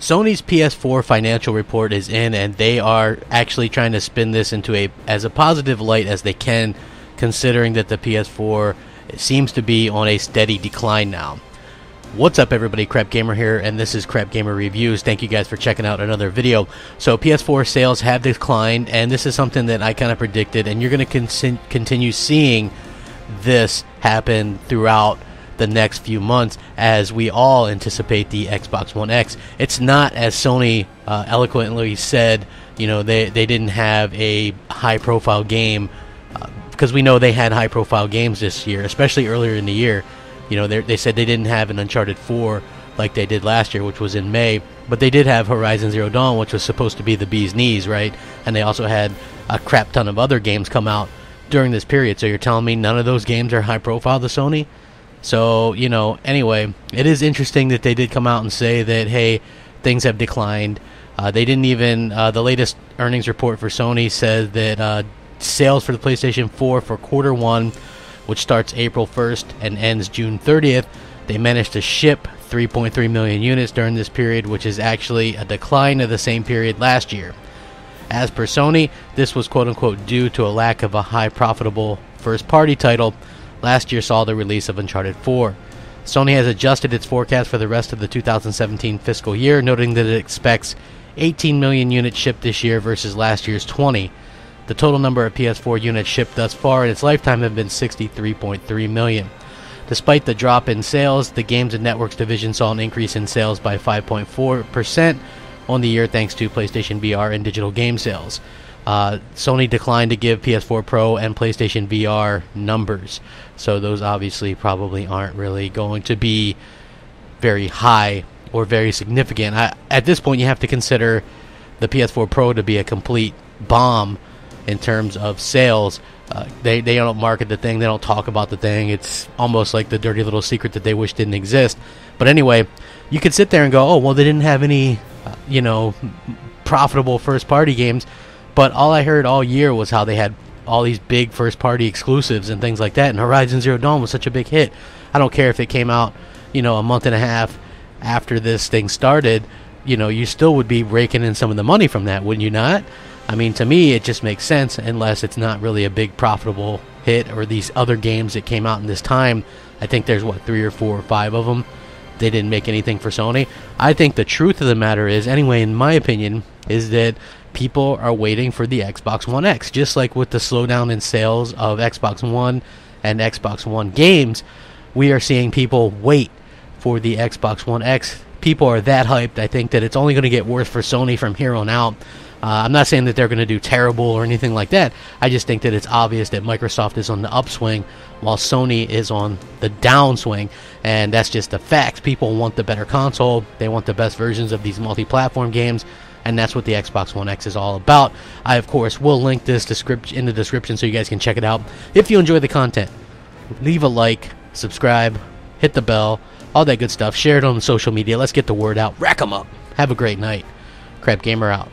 Sony's PS4 financial report is in, and they are actually trying to spin this into as a positive light as they can, considering that the PS4 seems to be on a steady decline now. What's up, everybody? Crapgamer here, and this is Crapgamer Reviews. Thank you guys for checking out another video. So PS4 sales have declined, and this is something that I kind of predicted, and you're going to continue seeing this happen throughout the next few months as we all anticipate the Xbox One X. It's not, as Sony eloquently said, you know, they didn't have a high-profile game, because we know they had high-profile games this year, especially earlier in the year. You know, they said they didn't have an Uncharted 4 like they did last year, which was in May, but they did have Horizon Zero Dawn, which was supposed to be the bee's knees, right? And they also had a crap ton of other games come out during this period. So you're telling me none of those games are high-profile to Sony? So, you know, anyway, it is interesting that they did come out and say that, hey, things have declined. They didn't even, the latest earnings report for Sony says that sales for the PlayStation 4 for quarter one, which starts April 1st and ends June 30th, they managed to ship 3.3 million units during this period, which is actually a decline of the same period last year. As per Sony, this was quote-unquote due to a lack of a high profitable first-party title. Last year saw the release of Uncharted 4. Sony has adjusted its forecast for the rest of the 2017 fiscal year, noting that it expects 18 million units shipped this year versus last year's 20. The total number of PS4 units shipped thus far in its lifetime have been 63.3 million. Despite the drop in sales, the Games and Networks division saw an increase in sales by 5.4% on the year thanks to PlayStation VR and digital game sales. Sony declined to give PS4 Pro and PlayStation VR numbers, so those obviously probably aren't really going to be very high or very significant. At this point, you have to consider the PS4 Pro to be a complete bomb in terms of sales. They don't market the thing, they don't talk about the thing. It's almost like the dirty little secret that they wish didn't exist. But anyway, you could sit there and go, oh, well, they didn't have any, profitable first-party games. But all I heard all year was how they had all these big first-party exclusives and things like that. And Horizon Zero Dawn was such a big hit. I don't care if it came out, a month and a half after this thing started. You still would be raking in some of the money from that, wouldn't you not? I mean, to me, it just makes sense unless it's not really a big profitable hit, or these other games that came out in this time. I think there's, 3 or 4 or 5 of them. They didn't make anything for Sony. I think the truth of the matter is, anyway, in my opinion, is that people are waiting for the Xbox One X. Just like with the slowdown in sales of Xbox One and Xbox One games, we are seeing people wait for the Xbox One X. People are that hyped. I think that it's only going to get worse for Sony from here on out. I'm not saying that they're going to do terrible or anything like that. I just think that it's obvious that Microsoft is on the upswing while Sony is on the downswing, and that's just the facts. People want the better console. They want the best versions of these multi-platform games, and that's what the Xbox One X is all about. I, of course, will link this in the description so you guys can check it out. If you enjoy the content, leave a like, subscribe, hit the bell, all that good stuff. Share it on social media. Let's get the word out. Rack 'em up. Have a great night. Crapgamer out.